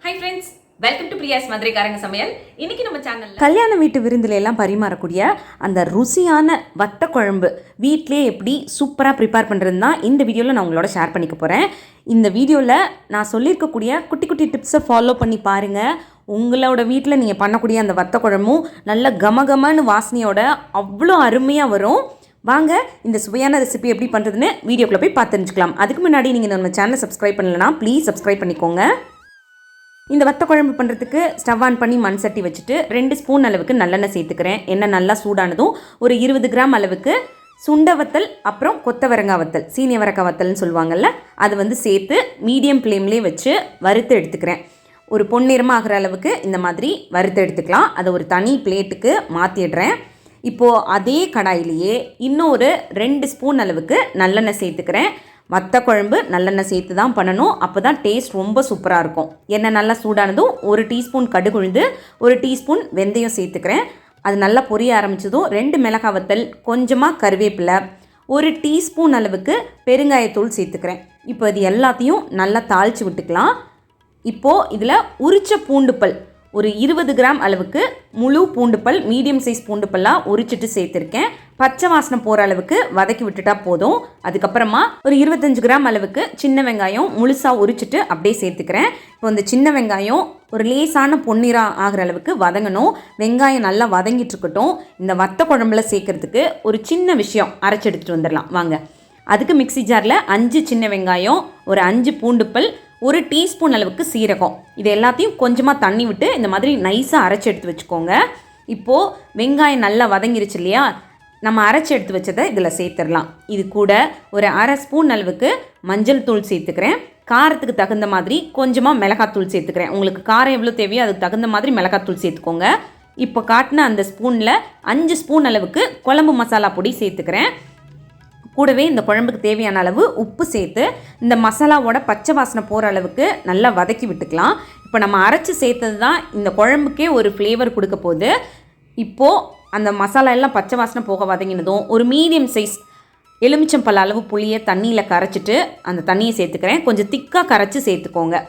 Hi friends, welcome to Priya's மதுரைக்காரங்க சமையல். இன்னைக்கு நம்ம சேனல்ல கல்யாண வீட்டு விருந்துல எல்லாம் பரிமாறக்கூடிய அந்த ருசியான வத்த குழம்பு வீட்டிலே எப்படி சூப்பராக ப்ரிப்பேர் பண்ணுறது தான் இந்த வீடியோவில் நான் உங்களோட ஷேர் பண்ணிக்க போகிறேன். இந்த வீடியோவில் நான் சொல்லியிருக்கக்கூடிய குட்டி குட்டி டிப்ஸை ஃபாலோ பண்ணி பாருங்கள். உங்களோட வீட்டில் நீங்கள் பண்ணக்கூடிய அந்த வத்த குழம்பும் நல்ல கமகமன்னு வாசனையோட அவ்வளோ அருமையாக வரும். வாங்க இந்த சுவையான ரெசிபி எப்படி பண்ணுறதுன்னு வீடியோக்குள்ளே போய் பார்த்து தெரிஞ்சுக்கலாம். அதுக்கு முன்னாடி நீங்கள் நம்ம சேனலை சப்ஸ்கிரைப் பண்ணலைன்னா ப்ளீஸ் சப்ஸ்கிரைப் பண்ணிக்கோங்க. இந்த வத்த குழம்பு பண்ணுறதுக்கு ஸ்டவ் ஆன் பண்ணி மண் சட்டி வச்சுட்டு 2 ஸ்பூன் அளவுக்கு நல்லெண்ணெய் சேர்த்துக்கிறேன். எண்ணெய் நல்லா சூடானதும் ஒரு 20 கிராம் அளவுக்கு சுண்ட வத்தல், அப்புறம் கொத்தவரங்காய் வத்தல், சீனிய வரக்காய் வத்தல்னு சொல்லுவாங்கள்ல, அது சேர்த்து மீடியம் ஃப்ளேம்லேயே வச்சு வறுத்து எடுத்துக்கிறேன். ஒரு பொன்னிறமாக ஆகிற அளவுக்கு இந்த மாதிரி வறுத்து எடுத்துக்கலாம். அதை ஒரு தனி பிளேட்டுக்கு மாற்றிடுறேன். இப்போது அதே கடாயிலேயே இன்னொரு 2 ஸ்பூன் அளவுக்கு நல்லெண்ணெய் சேர்த்துக்கிறேன். வத்த குழம்பு நல்லெண்ணெய் சேர்த்து தான் பண்ணணும், அப்போ தான் டேஸ்ட் ரொம்ப சூப்பராக இருக்கும். எண்ணெய் நல்லா சூடானதும் 1 டீஸ்பூன் கடுகு உளுந்து, 1 டீஸ்பூன் வெந்தயம் சேர்த்துக்கிறேன். அது நல்லா பொரிய ஆரம்பித்ததும் 2 மிளகாய் வத்தல், கொஞ்சமாக கருவேப்பிலை, 1 டீஸ்பூன் அளவுக்கு பெருங்காயத்தூள் சேர்த்துக்கிறேன். இப்போ இது எல்லாத்தையும் நல்லா தாளித்து விட்டுக்கலாம். இப்போது இதில் உரிச்ச பூண்டுப்பல் ஒரு 20 கிராம் அளவுக்கு முழு பூண்டுப்பல், மீடியம் சைஸ் பூண்டுப்பல்லாக உரிச்சிட்டு சேர்த்துருக்கேன். பச்சை வாசனை போகிற அளவுக்கு வதக்கி விட்டுட்டா போதும். அதுக்கப்புறமா ஒரு 25 கிராம் அளவுக்கு சின்ன வெங்காயம் முழுசாக உரிச்சிட்டு அப்படியே சேர்த்துக்கிறேன். இப்போ இந்த சின்ன வெங்காயம் ஒரு லேசான பொன்னிறம் ஆகிற அளவுக்கு வதங்கணும். வெங்காயம் நல்லா வதங்கிட்டு இருக்கட்டும். இந்த வத்த குழம்புல சேர்க்கறதுக்கு ஒரு சின்ன விஷயம் அரைச்சி எடுத்துகிட்டு வந்துடலாம் வாங்க. அதுக்கு மிக்சி ஜாரில் 5 சின்ன வெங்காயம், ஒரு 5 பூண்டுப்பல், 1 டீஸ்பூன் அளவுக்கு சீரகம், இது எல்லாத்தையும் கொஞ்சமாக தண்ணி விட்டு இந்த மாதிரி நைஸாக அரைச்சி எடுத்து வச்சுக்கோங்க. இப்போது வெங்காயம் நல்லா வதங்கிருச்சு இல்லையா, நம்ம அரைச்சி எடுத்து வச்சதை இதில் சேர்த்துடலாம். இது கூட ஒரு 1/2 ஸ்பூன் அளவுக்கு மஞ்சள் தூள் சேர்த்துக்கிறேன். காரத்துக்கு தகுந்த மாதிரி கொஞ்சமாக மிளகாத்தூள் சேர்த்துக்கிறேன். உங்களுக்கு காரம் எவ்வளோ தேவையோ அதுக்கு தகுந்த மாதிரி மிளகாத்தூள் சேர்த்துக்கோங்க. இப்போ காட்டின அந்த ஸ்பூனில் 5 ஸ்பூன் அளவுக்கு குழம்பு மசாலா பொடி சேர்த்துக்கிறேன். கூடவே இந்த குழம்புக்கு தேவையான அளவு உப்பு சேர்த்து இந்த மசாலாவோட பச்சை வாசனை போகிற அளவுக்கு நல்லா வதக்கி விட்டுக்கலாம். இப்போ நம்ம அரைச்சி சேர்த்தது தான் இந்த குழம்புக்கே ஒரு ஃப்ளேவர் கொடுக்க போகுது. இப்போது அந்த மசாலா எல்லாம் பச்சை வாசனை போக வதங்கினதும் ஒரு மீடியம் சைஸ் எலுமிச்சம்பழ அளவு புளியை தண்ணியில் கரைச்சிட்டு அந்த தண்ணியை சேர்த்துக்கிறேன். கொஞ்சம் திக்காக கரைச்சி சேர்த்துக்கோங்க.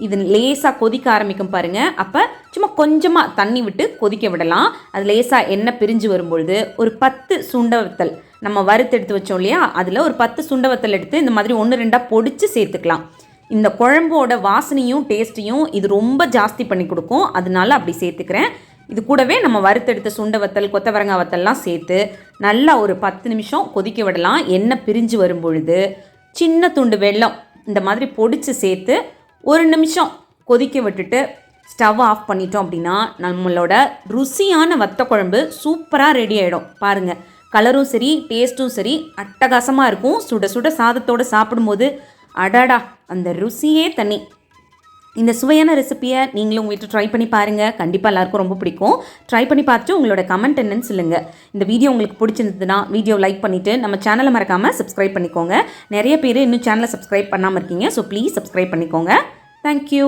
இது லேசாக கொதிக்க ஆரம்பிக்கும் பாருங்கள். அப்போ சும்மா கொஞ்சமாக தண்ணி விட்டு கொதிக்க விடலாம். அது லேசாக எண்ணெய் பிரிஞ்சு வரும்பொழுது ஒரு 10 சுண்ட வத்தல் நம்ம வறுத்து எடுத்து வச்சோம் இல்லையா, அதில் ஒரு 10 சுண்ட வத்தல் எடுத்து இந்த மாதிரி 1-2 பொடிச்சு சேர்த்துக்கலாம். இந்த குழம்போட வாசனையும் டேஸ்ட்டையும் இது ரொம்ப ஜாஸ்தி பண்ணி கொடுக்கும், அதனால அப்படி சேர்த்துக்கிறேன். இது கூடவே நம்ம வறுத்தெடுத்த சுண்ட வத்தல், கொத்தவரங்காய் வத்தல்லாம் சேர்த்து நல்லா ஒரு 10 நிமிஷம் கொதிக்க விடலாம். எண்ணெய் பிரிஞ்சு வரும்பொழுது சின்ன துண்டு வெல்லம் இந்த மாதிரி பொடிச்சு சேர்த்து 1 நிமிஷம் கொதிக்க விட்டுட்டு ஸ்டவ் ஆஃப் பண்ணிட்டோம் அப்படின்னா நம்மளோட ருசியான வத்த குழம்பு சூப்பராக ரெடி ஆகிடும். பாருங்கள், கலரும் சரி டேஸ்ட்டும் சரி அட்டகாசமாக இருக்கும். சுட சுட சாதத்தோடு சாப்பிடும்போது அடாடா அந்த ருசியே தனி. இந்த சுவையான ரெசிப்பியை நீங்களும் உங்கள் வீட்டில் ட்ரை பண்ணி பாருங்கள். கண்டிப்பாக எல்லாருக்கும் ரொம்ப பிடிக்கும். ட்ரை பண்ணி பார்த்துட்டு உங்களோட கமெண்ட் என்னன்னு சொல்லுங்கள். இந்த வீடியோ உங்களுக்கு பிடிச்சிருந்ததுன்னா வீடியோ லைக் பண்ணிவிட்டு நம்ம சேனலை மறக்காமல் சப்ஸ்கிரைப் பண்ணிக்கோங்க. நிறைய பேர் இன்னும் சேனலை சப்ஸ்கிரைப் பண்ணாமல் இருக்கீங்க, ஸோ ப்ளீஸ் சப்ஸ்கிரைப் பண்ணிக்கோங்க. தேங்க்யூ.